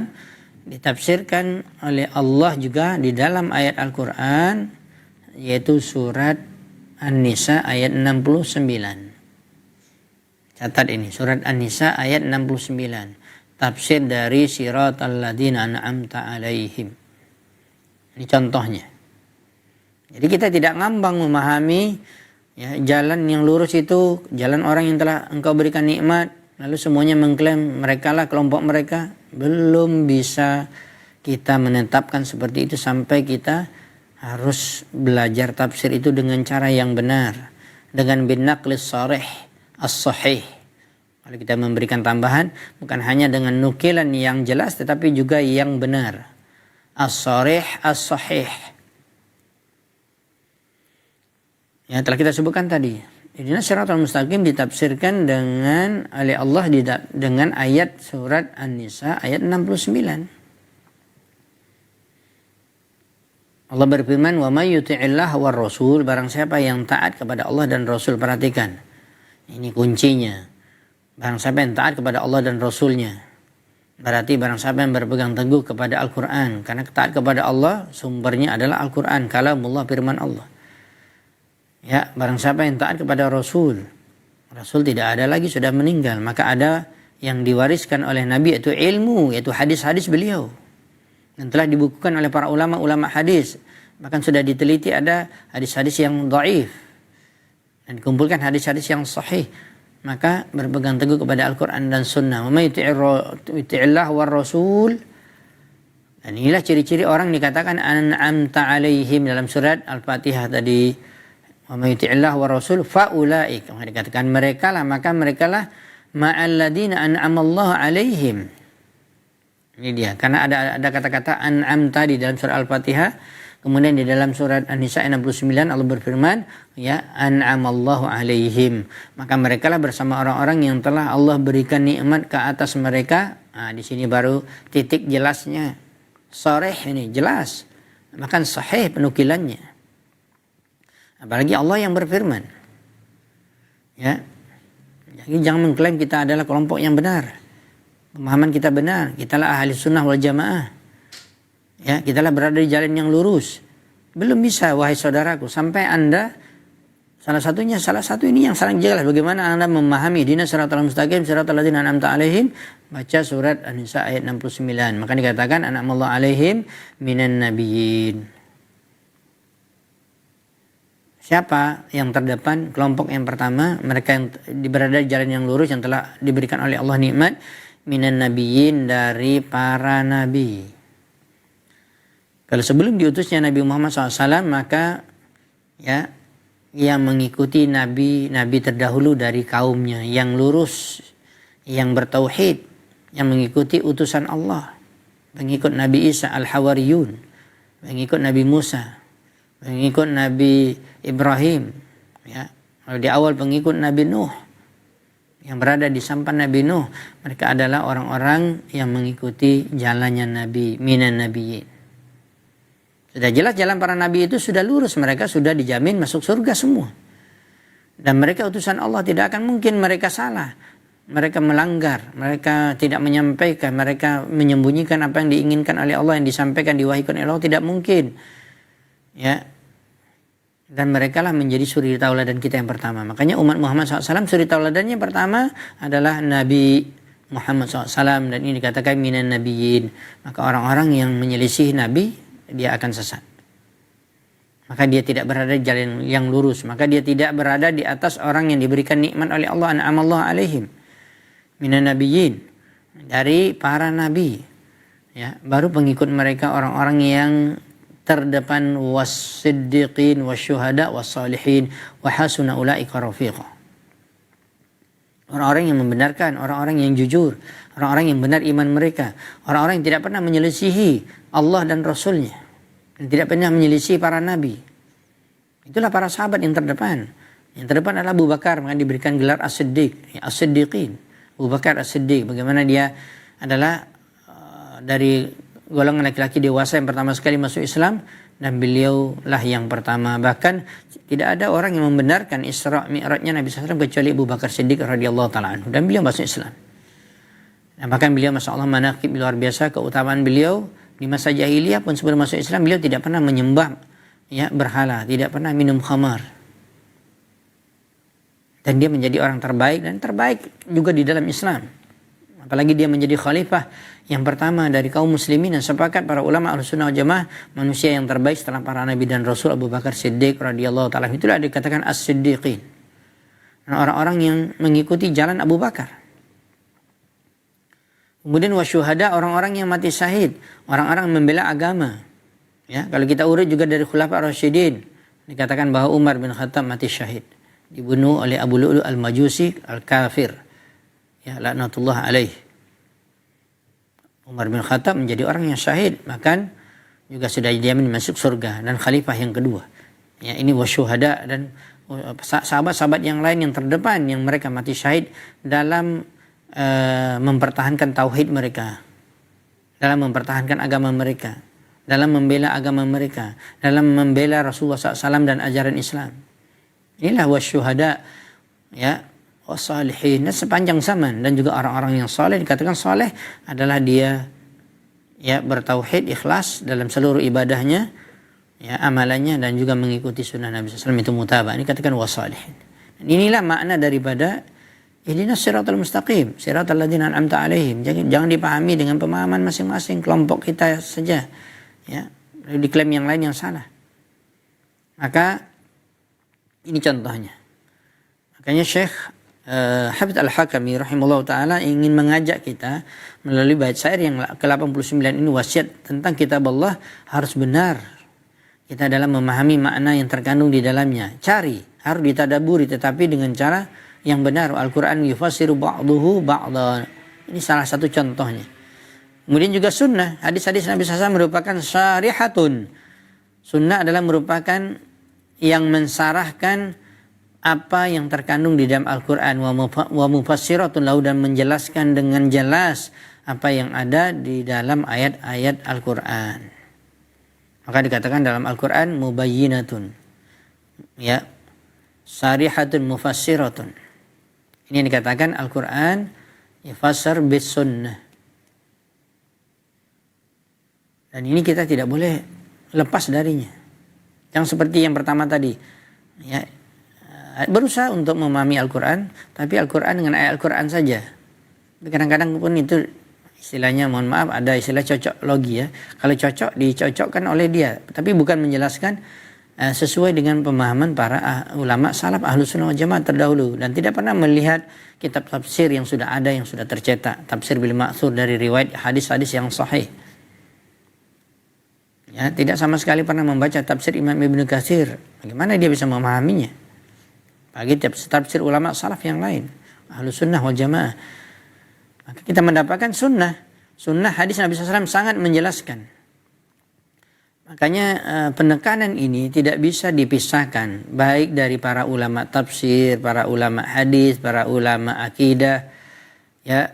ditafsirkan oleh Allah juga di dalam ayat Al-Quran, yaitu surat An-Nisa ayat 69. Catat ini, surat An-Nisa ayat 69. Tafsir dari siratal ladzina an'amta alaihim. Ini contohnya. Jadi kita tidak ngambang memahami ya, jalan yang lurus itu jalan orang yang telah engkau berikan nikmat, lalu semuanya mengklaim mereka lah kelompok mereka. Belum bisa kita menetapkan seperti itu sampai kita harus belajar tafsir itu dengan cara yang benar, dengan binaqlis sharih as-sahih. Kalau kita memberikan tambahan, bukan hanya dengan nukilan yang jelas tetapi juga yang benar. As-sharih as-sahih. Ya, telah kita sebutkan tadi. Ihdinas siratal mustaqim ditafsirkan dengan oleh Allah dengan ayat surat An-Nisa ayat 69. Allah berfirman, "Wa may yuti'illah war rasul", barang siapa yang taat kepada Allah dan Rasul. Perhatikan. Ini kuncinya. Barang siapa yang taat kepada Allah dan Rasulnya. Berarti barang siapa yang berpegang teguh kepada Al-Quran. Karena taat kepada Allah sumbernya adalah Al-Quran. Kalamullah, firman Allah. Ya, barang siapa yang taat kepada Rasul. Rasul tidak ada lagi, sudah meninggal. Maka ada yang diwariskan oleh Nabi yaitu ilmu, yaitu hadis-hadis beliau. Dan telah dibukukan oleh para ulama-ulama hadis. Bahkan sudah diteliti ada hadis-hadis yang dhaif. Dan dikumpulkan hadis-hadis yang sahih. Maka berpegang teguh kepada Al-Quran dan Sunnah. Wa may yuti'illah war rasul. Dan inilah ciri-ciri orang dikatakan an'amta alaihim dalam surat Al-Fatihah tadi. Wa may yuti'illah war rasul faulaik. Dikatakan mereka lah, maka mereka lah ma'al ladina an'amallahu alaihim. Ini dia. Karena ada kata-kata an'am tadi dalam surat Al-Fatihah. Kemudian di dalam surat An-Nisa 69 Allah berfirman, ya, an'amallahu alaihim. Maka mereka lah bersama orang-orang yang telah Allah berikan nikmat ke atas mereka. Nah, di sini baru titik jelasnya. Sharih ini jelas. Bahkan sahih penukilannya. Apalagi Allah yang berfirman. Ya. Jadi jangan mengklaim kita adalah kelompok yang benar. Pemahaman kita benar. Kitalah ahli sunnah wal jamaah. Ya, kitalah berada di jalan yang lurus. Belum bisa, wahai saudaraku, sampai Anda salah satu ini yang sangat jelas bagaimana Anda memahami ihdinas siratal mustaqim siratal ladzina an'amta alaihim. Baca surat An-Nisa ayat 69. Maka dikatakan an'amallahu alaihim minan nabiyyin. Siapa yang terdepan? Kelompok yang pertama, mereka yang berada di jalan yang lurus yang telah diberikan oleh Allah nikmat, minan nabiyyin, dari para nabi. Kalau sebelum diutusnya Nabi Muhammad SAW, maka ya, yang mengikuti nabi-nabi terdahulu dari kaumnya yang lurus, yang bertauhid, yang mengikuti utusan Allah, pengikut Nabi Isa al-Hawariyun, pengikut Nabi Musa, pengikut Nabi Ibrahim, ya. Kalau di awal pengikut Nabi Nuh yang berada di sampan Nabi Nuh, mereka adalah orang-orang yang mengikuti jalannya Nabi, minan nabiyyin. Sudah jelas jalan para nabi itu sudah lurus, mereka sudah dijamin masuk surga semua. Dan mereka utusan Allah, tidak akan mungkin mereka salah. Mereka melanggar, mereka tidak menyampaikan, mereka menyembunyikan apa yang diinginkan oleh Allah, yang disampaikan, diwahyukan oleh Allah, tidak mungkin. Ya. Dan mereka lah menjadi suri tauladan kita yang pertama. Makanya umat Muhammad SAW suri tauladannya pertama adalah Nabi Muhammad SAW. Dan ini dikatakan minan nabiyyin. Maka orang-orang yang menyelisih Nabi, dia akan sesat. Maka dia tidak berada di jalan yang lurus. Maka dia tidak berada di atas orang yang diberikan nikmat oleh Allah. An'amallahu alaihim minan nabiyyin, dari para nabi. Ya, baru pengikut mereka orang-orang yang terdepan, was-siddiqin wasyuhada was-salihin wa hasuna ulaika rafiqa. Orang-orang yang membenarkan, orang-orang yang jujur, orang-orang yang benar iman mereka, orang-orang yang tidak pernah menyelisihi Allah dan Rasulnya, dan tidak pernah menyelisihi para nabi. Itulah para sahabat yang terdepan. Yang terdepan adalah Abu Bakar, maka diberikan gelar As-Siddiq, As-Siddiqin. Abu Bakar As-Siddiq, bagaimana dia adalah dari golongan laki-laki dewasa yang pertama sekali masuk Islam, dan beliau lah yang pertama. Bahkan tidak ada orang yang membenarkan Isra Mi'rajnya Nabi SAW kecuali Abu Bakar Siddiq radhiyallahu taala anhu, dan beliau masuk Islam. Dan bahkan beliau, masya Allah, manaqib luar biasa, keutamaan beliau di masa jahiliyah pun sebelum masuk Islam beliau tidak pernah menyembah, ya, berhala, tidak pernah minum khamar. Dan dia menjadi orang terbaik dan terbaik juga di dalam Islam. Apalagi dia menjadi khalifah yang pertama dari kaum muslimin, dan sepakat para ulama Ahlussunnah wal Jamaah manusia yang terbaik setelah para nabi dan rasul Abu Bakar Siddiq radhiyallahu taala. Itulah dikatakan as-siddiqin. Orang-orang yang mengikuti jalan Abu Bakar. Kemudian wasyuhada, orang-orang yang mati syahid, orang-orang membela agama. Ya, kalau kita urut juga dari Khulafa Rasyidin, dikatakan bahwa Umar bin Khattab mati syahid, dibunuh oleh Abu Lu'lu' al-Majusi al-Kafir. Ya, laknatullah alaih. Umar bin Khattab menjadi orang yang syahid, bahkan juga sudah dijamin masuk surga dan khalifah yang kedua. Ya, ini wasyuhada dan sahabat-sahabat yang lain yang terdepan yang mereka mati syahid dalam mempertahankan tauhid mereka, dalam mempertahankan agama mereka, dalam membela agama mereka, dalam membela Rasulullah SAW dan ajaran Islam. Inilah wasyuhada, ya, wasalihin, sepanjang zaman. Dan juga orang-orang yang saleh, dikatakan saleh adalah dia, ya, bertauhid, ikhlas dalam seluruh ibadahnya, ya, amalannya, dan juga mengikuti sunnah Nabi SAW, itu mutabah. Ini katakan wasalihin. Dan inilah makna daripada ihdinas siratal mustaqim, siratal ladzina an'amta alaihim. Jangan dipahami dengan pemahaman masing-masing kelompok kita saja, ya, diklaim yang lain yang salah. Maka ini contohnya. Makanya Syekh Hafidz Al-Hakami rahimahullah ta'ala ingin mengajak kita melalui bait syair yang ke-89 ini, wasiat tentang kitab Allah harus benar kita dalam memahami makna yang terkandung di dalamnya. Cari, harus ditadaburi, tetapi dengan cara yang benar. Al-Quran yufassiru ba'duhu ba'dan. Ini salah satu contohnya. Kemudian juga sunnah. Hadis-hadis Nabi SAW merupakan syarihatun. Sunnah adalah merupakan yang mensarahkan apa yang terkandung di dalam Al-Quran. Wa mufassiratun lahu, dan menjelaskan dengan jelas apa yang ada di dalam ayat-ayat Al-Quran. Maka dikatakan dalam Al-Quran mubayyinatun, ya, syarihatun mufassiratun. Ini yang dikatakan Al-Quran yufassar bis sunnah. Dan ini kita tidak boleh lepas darinya. Yang seperti yang pertama tadi, ya, berusaha untuk memahami Al-Quran, tapi Al-Quran dengan ayat Al-Quran saja. Kadang-kadang pun itu istilahnya, mohon maaf, ada istilah cocok logi, ya. Kalau cocok, dicocokkan oleh dia, tapi bukan menjelaskan sesuai dengan pemahaman para ulama salaf Ahlussunnah wal Jamaah terdahulu, dan tidak pernah melihat kitab tafsir yang sudah ada, yang sudah tercetak, tafsir bil ma'thur dari riwayat hadis-hadis yang sahih. Ya, tidak sama sekali pernah membaca tafsir Imam Ibnu Katsir. Bagaimana dia bisa memahaminya? Bagi tafsir ulama salaf yang lain, Ahlussunnah wal Jamaah. Maka kita mendapatkan sunnah hadis Nabi SAW sangat menjelaskan. Makanya penekanan ini tidak bisa dipisahkan, baik dari para ulama tafsir, para ulama hadis, para ulama akidah, ya,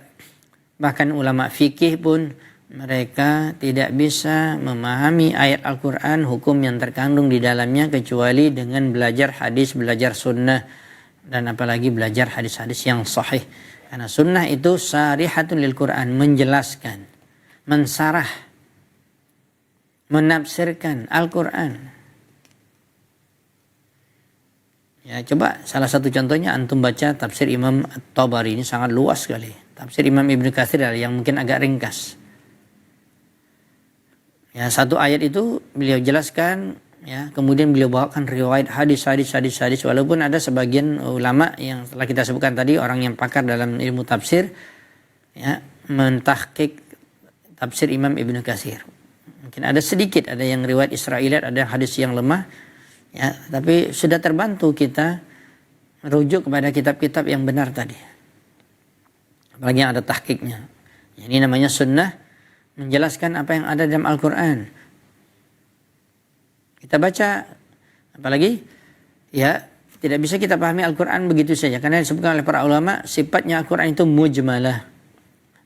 bahkan ulama fikih pun mereka tidak bisa memahami ayat Al-Quran, hukum yang terkandung di dalamnya, kecuali dengan belajar hadis, belajar sunnah, dan apalagi belajar hadis-hadis yang sahih. Karena sunnah itu syarihatun lil Quran, menjelaskan, mensarah, menafsirkan Al-Quran. Ya, coba salah satu contohnya antum baca tafsir Imam At-Tabari, ini sangat luas sekali. Tafsir Imam Ibnu Katsir yang mungkin agak ringkas. Ya, satu ayat itu beliau jelaskan, ya, kemudian beliau bawakan riwayat hadis, walaupun ada sebagian ulama yang telah kita sebutkan tadi, orang yang pakar dalam ilmu tafsir, ya, mentahqiq tafsir Imam Ibnu Katsir. Mungkin ada sedikit, ada yang riwayat Israiliyat, ada hadis yang lemah, ya, tapi sudah terbantu kita merujuk kepada kitab-kitab yang benar tadi. Apalagi yang ada tahqiqnya. Ini namanya sunnah, menjelaskan apa yang ada dalam Al-Quran. Kita baca, apalagi, ya, tidak bisa kita pahami Al-Quran begitu saja. Karena disebutkan oleh para ulama, sifatnya Al-Quran itu mujmalah.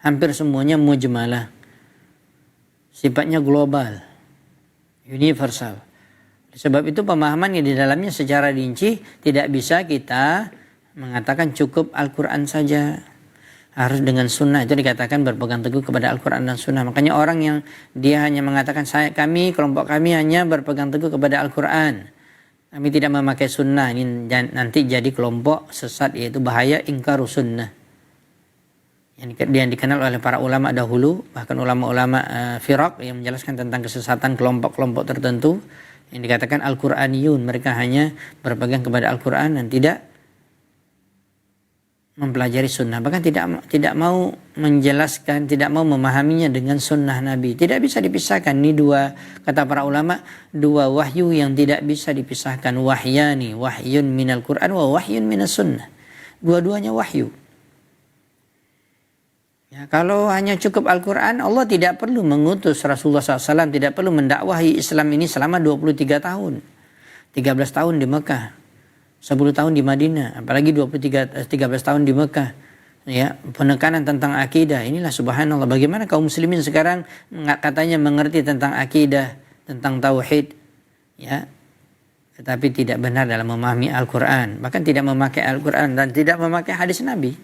Hampir semuanya mujmalah. Sifatnya global, universal. Sebab itu pemahaman yang di dalamnya secara rinci tidak bisa kita mengatakan cukup Al-Quran saja. Harus dengan sunnah. Itu dikatakan berpegang teguh kepada Al-Quran dan sunnah. Makanya orang yang dia hanya mengatakan kelompok kami hanya berpegang teguh kepada Al-Quran, kami tidak memakai sunnah, ini nanti jadi kelompok sesat, yaitu bahaya ingkarus sunnah. Yang dikenal oleh para ulama dahulu, bahkan ulama-ulama firaq yang menjelaskan tentang kesesatan kelompok-kelompok tertentu yang dikatakan Al-Quraniyun. Mereka hanya berpegang kepada Al-Quran dan tidak mempelajari sunnah, bahkan tidak mau menjelaskan, tidak mau memahaminya dengan sunnah Nabi. Tidak bisa dipisahkan. Ini dua, kata para ulama, dua wahyu yang tidak bisa dipisahkan. Wahyani, wahyun minal Quran wa wahyun minas sunnah. Dua-duanya wahyu. Ya, kalau hanya cukup Al-Quran, Allah tidak perlu mengutus Rasulullah SAW, tidak perlu mendakwahi Islam ini selama 23 tahun. 13 tahun di Mekah, 10 tahun di Madinah, apalagi 13 tahun di Mekah. Ya, penekanan tentang akidah. Inilah subhanallah, bagaimana kaum muslimin sekarang katanya mengerti tentang akidah, tentang tauhid, ya, tetapi tidak benar dalam memahami Al-Quran, bahkan tidak memakai Al-Quran dan tidak memakai hadis Nabi.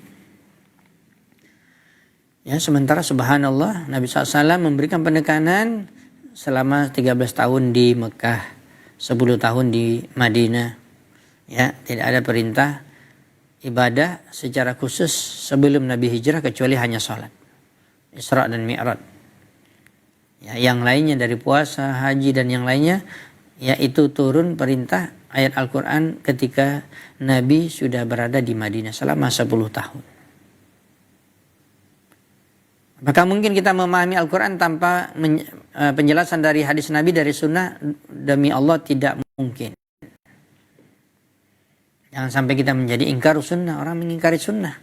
Ya, sementara subhanallah Nabi SAW memberikan penekanan selama 13 tahun di Mekah, 10 tahun di Madinah. Ya, tidak ada perintah ibadah secara khusus sebelum Nabi hijrah kecuali hanya sholat, Isra dan Mi'raj. Ya, yang lainnya dari puasa, haji dan yang lainnya, yaitu turun perintah ayat Al-Quran ketika Nabi sudah berada di Madinah selama 10 tahun. Maka mungkin kita memahami Al-Quran tanpa penjelasan dari hadis Nabi, dari sunnah? Demi Allah tidak mungkin. Jangan sampai kita menjadi ingkar sunnah, orang mengingkari sunnah.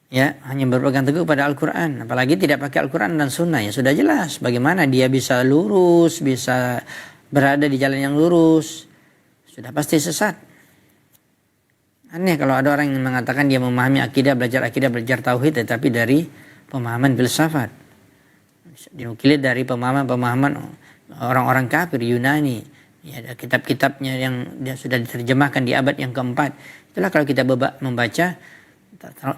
Ya, hanya berpegang teguh pada Al-Quran, apalagi tidak pakai Al-Quran dan sunnah. Ya sudah jelas bagaimana dia bisa lurus, bisa berada di jalan yang lurus. Sudah pasti sesat. Aneh kalau ada orang yang mengatakan dia memahami akidah, belajar tauhid, tetapi dari pemahaman filsafat. Dinukil dari pemahaman orang-orang kafir Yunani. Ya, ada kitab-kitabnya yang sudah diterjemahkan di abad yang keempat. Itulah kalau kita membaca,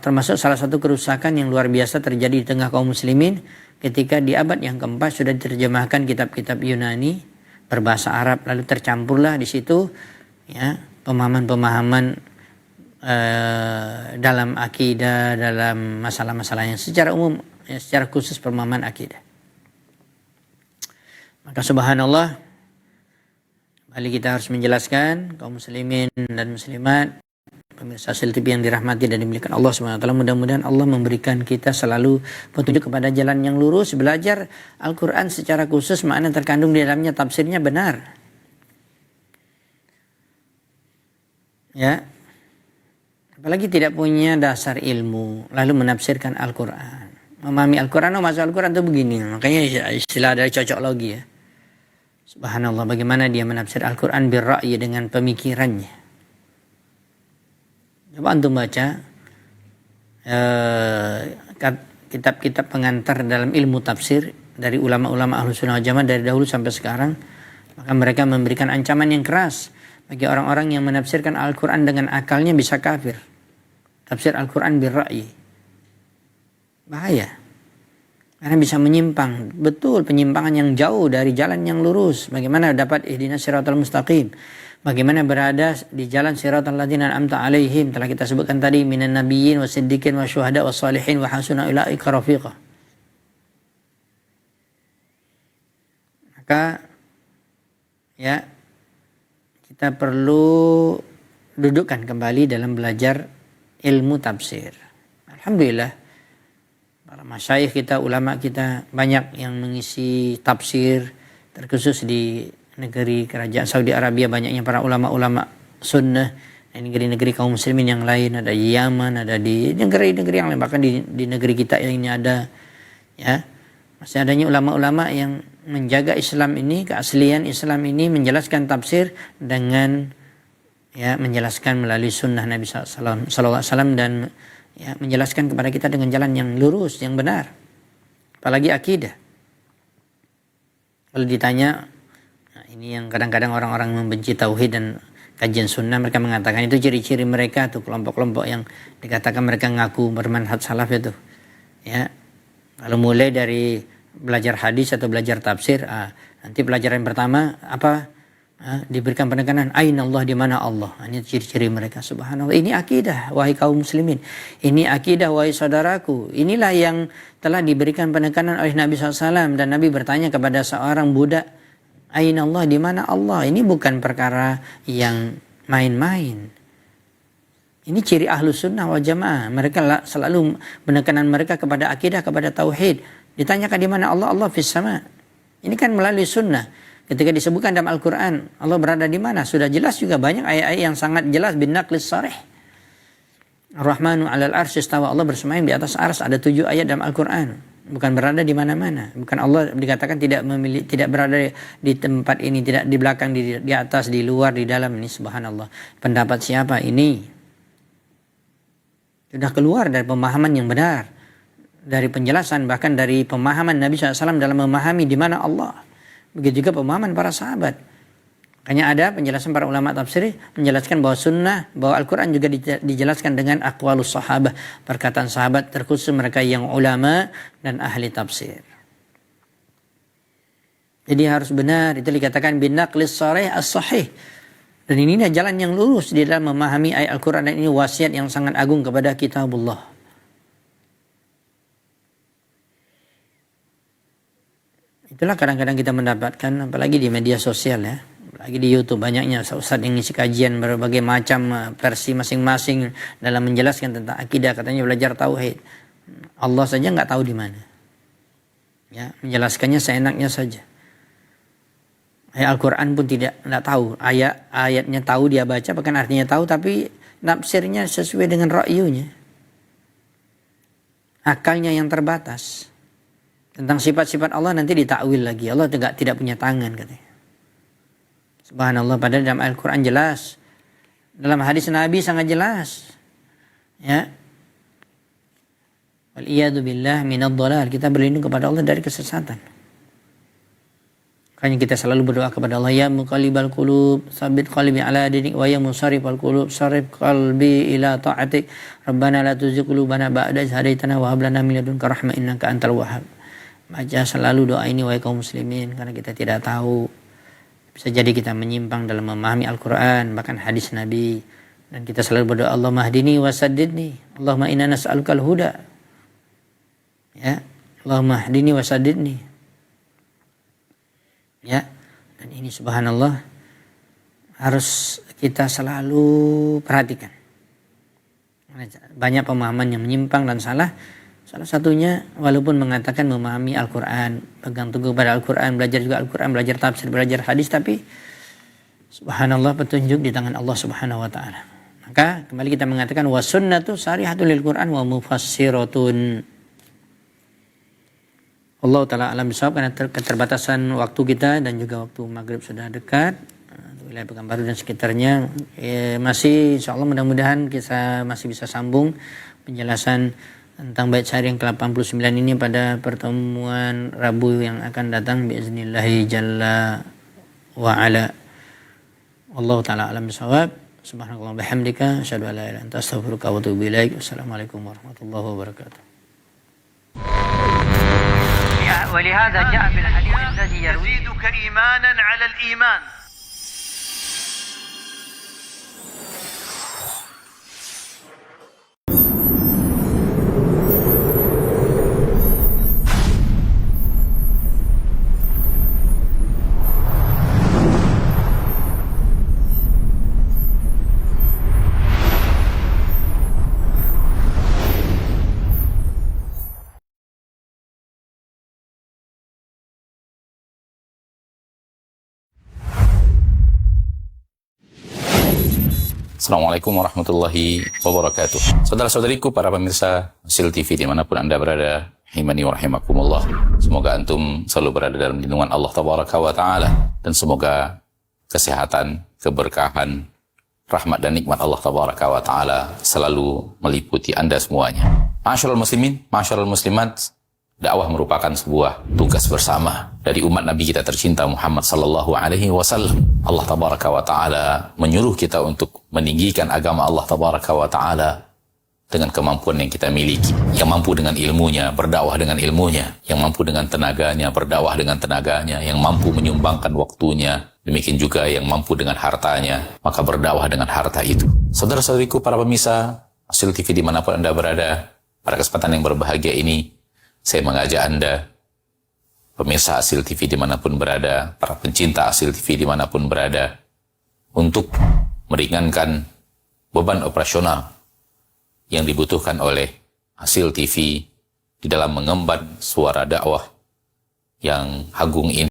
termasuk salah satu kerusakan yang luar biasa terjadi di tengah kaum muslimin ketika di abad yang keempat sudah diterjemahkan kitab-kitab Yunani berbahasa Arab, lalu tercampurlah di situ ya pemahaman-pemahaman dalam akidah, dalam masalah-masalah yang secara umum, ya, secara khusus pemahaman akidah. Maka subhanallah, kembali kita harus menjelaskan kaum muslimin dan muslimat, pemirsa Sil TV yang dirahmati dan dimuliakan Allah SWT. Mudah-mudahan Allah memberikan kita selalu petunjuk kepada jalan yang lurus, belajar Al-Quran secara khusus, makna terkandung di dalamnya, tafsirnya benar. Ya, apalagi tidak punya dasar ilmu, lalu menafsirkan Al-Quran. Memahami Al-Quran, masuk Al-Quran itu begini. Makanya istilah dari cocok logi ya. Subhanallah, bagaimana dia menafsir Al-Quran birra'yi, dengan pemikirannya. Coba antum baca kitab-kitab pengantar dalam ilmu tafsir dari ulama-ulama Ahlus Sunnah wal Jamaah dari dahulu sampai sekarang. Maka mereka memberikan ancaman yang keras bagi orang-orang yang menafsirkan Al-Quran dengan akalnya, bisa kafir. Tafsir Al-Quran birra'yi. Bahaya. Karena bisa menyimpang. Betul, penyimpangan yang jauh dari jalan yang lurus. Bagaimana dapat ihdinas siratal mustaqim. Bagaimana berada di jalan siratal ladzina an'amta alaihim. Telah kita sebutkan tadi. Minan nabiyyin wa siddiqin wa syuhada wa salihin wa hasuna ulaika rafiqa. Maka ya, kita perlu dudukkan kembali dalam belajar ilmu tafsir. Alhamdulillah, para masyayikh kita, ulama kita banyak yang mengisi tafsir, terkhusus di negeri kerajaan Saudi Arabia banyaknya para ulama-ulama sunnah. Negeri-negeri kaum muslimin yang lain, ada di Yaman, ada di negeri-negeri yang lain, bahkan di negeri kita ini ada, ya, masih adanya ulama-ulama yang menjaga Islam ini, keaslian Islam ini, menjelaskan tafsir dengan ya menjelaskan melalui sunnah Nabi SAW dan ya menjelaskan kepada kita dengan jalan yang lurus, yang benar. Apalagi akidah. Kalau ditanya, nah ini yang kadang-kadang orang-orang membenci tauhid dan kajian sunnah, mereka mengatakan itu ciri-ciri mereka tuh, kelompok-kelompok yang dikatakan mereka ngaku bermanhaj salaf itu. Ya, kalau mulai dari belajar hadis atau belajar tafsir, nanti pelajaran pertama apa? Diberikan penekanan, aina Allah, di mana Allah. Ini ciri-ciri mereka. Subhanallah. Ini akidah, wahai kaum muslimin. Ini akidah, wahai saudaraku. Inilah yang telah diberikan penekanan oleh Nabi SAW. Dan Nabi bertanya kepada seorang budak, aina Allah, di mana Allah. Ini bukan perkara yang main-main. Ini ciri ahlus sunnah wal jamaah. Mereka selalu penekanan mereka kepada akidah, kepada tauhid. Ditanyakan di mana Allah, Allah fis sama. Ini kan melalui sunnah. Ketika disebutkan dalam Al-Quran, Allah berada di mana? Sudah jelas juga banyak ayat-ayat yang sangat jelas bin naqlis sarih. Ar-Rahmanu 'alal arsy istawa, Allah bersemayam di atas ars. Ada 7 ayat dalam Al-Quran. Bukan berada di mana-mana. Bukan Allah dikatakan tidak berada di tempat ini, tidak di belakang, di atas, di luar, di dalam. Ini subhanallah. Pendapat siapa ini? Sudah keluar dari pemahaman yang benar. Dari penjelasan, bahkan dari pemahaman Nabi SAW dalam memahami di mana Allah. Begitu juga pemahaman para sahabat. Makanya ada penjelasan para ulama tafsir menjelaskan bahwa sunnah, bahwa Al-Quran juga dijelaskan dengan aqwalus sahabah, perkataan sahabat, terkhusus mereka yang ulama dan ahli tafsir. Jadi harus benar, itu dikatakan bin naqlis sarih as-sahih. Dan ini jalan yang lurus di dalam memahami ayat Al-Quran, dan ini wasiat yang sangat agung kepada kitabullah. Itulah kadang-kadang kita mendapatkan, apalagi di media sosial ya, apalagi di YouTube, banyaknya ustaz yang ngisi kajian berbagai macam versi masing-masing dalam menjelaskan tentang akidah, katanya belajar tauhid. Allah saja nggak tahu di mana. Ya, menjelaskannya seenaknya saja. Ayat Al-Quran pun tidak tahu. Ayatnya tahu, dia baca, bahkan artinya tahu, tapi nafsirnya sesuai dengan ra'yunya. Akalnya yang terbatas. Tentang sifat-sifat Allah nanti ditakwil lagi. Allah tidak punya tangan katanya. Subhanallah, padahal dalam Al-Quran jelas. Dalam hadis Nabi sangat jelas. Ya. Wal'iyadu billah minad dhalal. Kita berlindung kepada Allah dari kesesatan. Makanya kita selalu berdoa kepada Allah, ya muqallibal qulub, tsabbit qalbi ala dinik, wa ya musarrifal qulub, sarrif qalbi ila ta'atik. Rabbana la tuzigh qulubana ba'da idh hadaitana wa hab lana min ladunka rahmah innaka antal wahhab. Baca selalu doa ini wahai kaum muslimin, karena kita tidak tahu. Bisa jadi kita menyimpang dalam memahami Al-Quran, bahkan hadis Nabi. Dan kita selalu berdoa, Allahumma hdini wa saddidni, Allahumma inna nas'alukal huda. Ya, Allahumma hdini wa saddidni. Ya, dan ini subhanallah harus kita selalu perhatikan. Banyak pemahaman yang menyimpang dan salah. Salah satunya walaupun mengatakan memahami Al-Quran, pegang teguh pada Al-Quran, belajar juga Al-Quran, belajar tafsir, belajar hadis, tapi subhanallah petunjuk di tangan Allah Subhanahu wa taala. Maka kembali kita mengatakan wasunnatu sarihatul lil Quran wa mufassiratun. Allah taala alam bisawab, karena keterbatasan waktu kita dan juga waktu maghrib sudah dekat. Wilayah Pekanbaru dan sekitarnya masih insyaallah mudah-mudahan kita masih bisa sambung penjelasan tentang bait syair yang ke-89 ini pada pertemuan Rabu yang akan datang biiznillahi jalla wa ala. Wallahu taala alam bisawab. Subhanallahi wa bihamdika asyhadu an la ilaha illa anta astaghfiruka wa atubu ilaik. Wassalamualaikum warahmatullahi wabarakatuh. ولهذا جاء بالحديث الذي يرويه يزيدك إيمانا على الإيمان. Assalamualaikum warahmatullahi wabarakatuh. Saudara-saudariku, para pemirsa Sil TV dimanapun Anda berada, himani wa rahimakumullah. Semoga antum selalu berada dalam lindungan Allah Tabaraka wa Ta'ala. Dan semoga kesehatan, keberkahan, rahmat dan nikmat Allah Tabaraka wa Ta'ala selalu meliputi Anda semuanya. Ma'asyiral muslimin, ma'asyiral muslimat, dakwah merupakan sebuah tugas bersama dari umat Nabi kita tercinta Muhammad sallallahu alaihi wasallam. Allah tabaraka wa taala menyuruh kita untuk meninggikan agama Allah tabaraka wa taala dengan kemampuan yang kita miliki. Yang mampu dengan ilmunya, berdakwah dengan ilmunya. Yang mampu dengan tenaganya, berdakwah dengan tenaganya. Yang mampu menyumbangkan waktunya Demikian juga yang mampu dengan hartanya, maka berdakwah dengan harta itu. Saudara-saudariku para pemirsa Asil TV dimanapun Anda berada, pada kesempatan yang berbahagia ini, saya mengajak Anda, pemirsa Asil TV dimanapun berada, para pencinta Asil TV dimanapun berada, untuk meringankan beban operasional yang dibutuhkan oleh Asil TV di dalam mengemban suara dakwah yang agung ini.